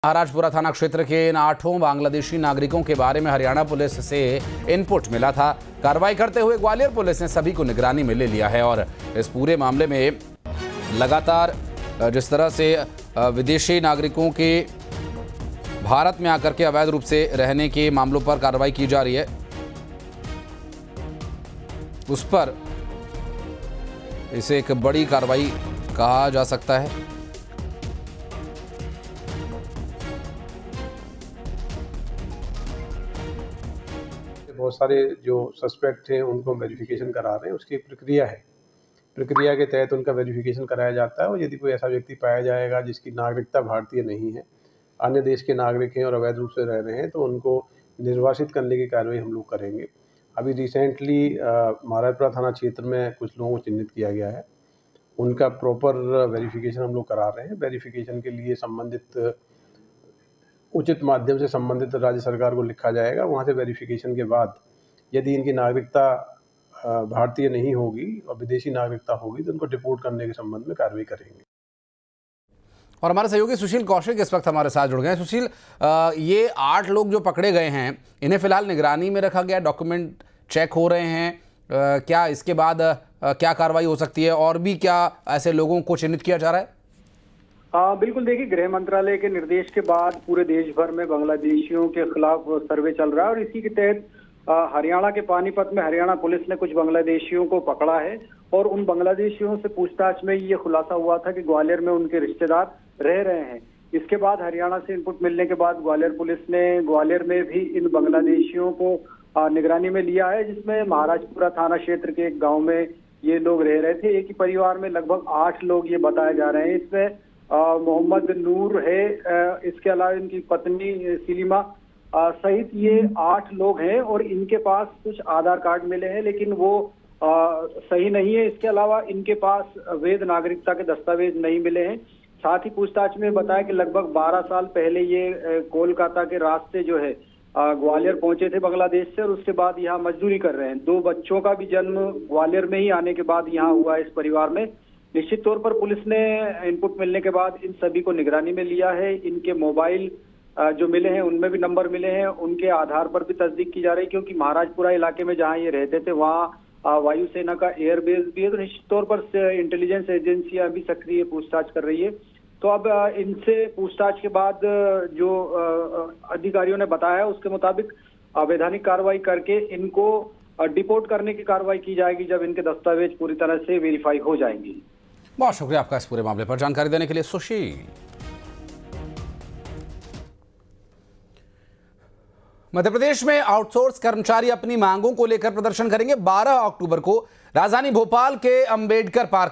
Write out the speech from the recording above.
महाराजपुरा थाना क्षेत्र के इन 8 बांग्लादेशी नागरिकों के बारे में हरियाणा पुलिस से इनपुट मिला था। कार्रवाई करते हुए ग्वालियर पुलिस ने सभी को निगरानी में ले लिया है और इस पूरे मामले में लगातार जिस तरह से विदेशी नागरिकों के भारत में आकर के अवैध रूप से रहने के मामलों पर कार्रवाई की जा रही है, उस पर इसे एक बड़ी कार्रवाई कहा जा सकता है। बहुत सारे जो सस्पेक्ट थे उनको वेरिफिकेशन करा रहे हैं, उसकी प्रक्रिया है। प्रक्रिया के तहत उनका वेरिफिकेशन कराया जाता है और यदि कोई ऐसा व्यक्ति पाया जाएगा जिसकी नागरिकता भारतीय नहीं है, अन्य देश के नागरिक हैं और अवैध रूप से रह रहे हैं, तो उनको निर्वासित करने की कार्रवाई हम लोग करेंगे। अभी रिसेंटली महाराजपुरा थाना क्षेत्र में कुछ लोगों को चिन्हित किया गया है, उनका प्रॉपर वेरिफिकेशन हम लोग करा रहे हैं। वेरिफिकेशन के लिए संबंधित उचित माध्यम से संबंधित राज्य सरकार को लिखा जाएगा। वहाँ से वेरिफिकेशन के बाद यदि इनकी नागरिकता भारतीय नहीं होगी और विदेशी नागरिकता होगी तो उनको डिपोर्ट करने के संबंध में कार्रवाई करेंगे। और हमारे सहयोगी सुशील कौशिक इस वक्त हमारे साथ जुड़ गए हैं। सुशील, ये 8 लोग जो पकड़े गए हैं, इन्हें फिलहाल निगरानी में रखा गया, डॉक्यूमेंट चेक हो रहे हैं, क्या इसके बाद क्या कार्रवाई हो सकती है और भी क्या ऐसे लोगों को चिन्हित किया जा रहा है? बिल्कुल, देखिए, गृह मंत्रालय के निर्देश के बाद पूरे देश भर में बांग्लादेशियों के खिलाफ सर्वे चल रहा है और इसी के तहत हरियाणा के पानीपत में हरियाणा पुलिस ने कुछ बांग्लादेशियों को पकड़ा है और उन बांग्लादेशियों से पूछताछ में ये खुलासा हुआ था कि ग्वालियर में उनके रिश्तेदार रह रहे हैं। इसके बाद हरियाणा से इनपुट मिलने के बाद ग्वालियर पुलिस ने ग्वालियर में भी इन बांग्लादेशियों को निगरानी में लिया है, जिसमें महाराजपुरा थाना क्षेत्र के एक गाँव में ये लोग रह रहे थे। एक ही परिवार में लगभग 8 लोग ये बताए जा रहे हैं। इसमें मोहम्मद नूर है, इसके अलावा इनकी पत्नी सलीमा सहित ये 8 लोग हैं और इनके पास कुछ आधार कार्ड मिले हैं, लेकिन वो सही नहीं है। इसके अलावा इनके पास वैध नागरिकता के दस्तावेज नहीं मिले हैं। साथ ही पूछताछ में बताया कि लगभग 12 साल पहले ये कोलकाता के रास्ते जो है ग्वालियर पहुंचे थे बांग्लादेश से और उसके बाद यहाँ मजदूरी कर रहे हैं। 2 बच्चों का भी जन्म ग्वालियर में ही आने के बाद यहाँ हुआ है इस परिवार में। निश्चित तौर पर पुलिस ने इनपुट मिलने के बाद इन सभी को निगरानी में लिया है। इनके मोबाइल जो मिले हैं उनमें भी नंबर मिले हैं, उनके आधार पर भी तस्दीक की जा रही है, क्योंकि महाराजपुरा इलाके में जहां ये रहते थे वहां वायुसेना का एयरबेस भी है। तो निश्चित तौर पर इंटेलिजेंस एजेंसियां भी सक्रिय पूछताछ कर रही है। तो अब इनसे पूछताछ के बाद जो अधिकारियों ने बताया उसके मुताबिक वैधानिक कार्रवाई करके इनको डिपोर्ट करने की कार्रवाई की जाएगी जब इनके दस्तावेज पूरी तरह से वेरीफाई हो जाएंगी। बहुत शुक्रिया आपका इस पूरे मामले पर जानकारी देने के लिए सुशील। मध्य प्रदेश में आउटसोर्स कर्मचारी अपनी मांगों को लेकर प्रदर्शन करेंगे। 12 अक्टूबर को राजधानी भोपाल के अंबेडकर पार्क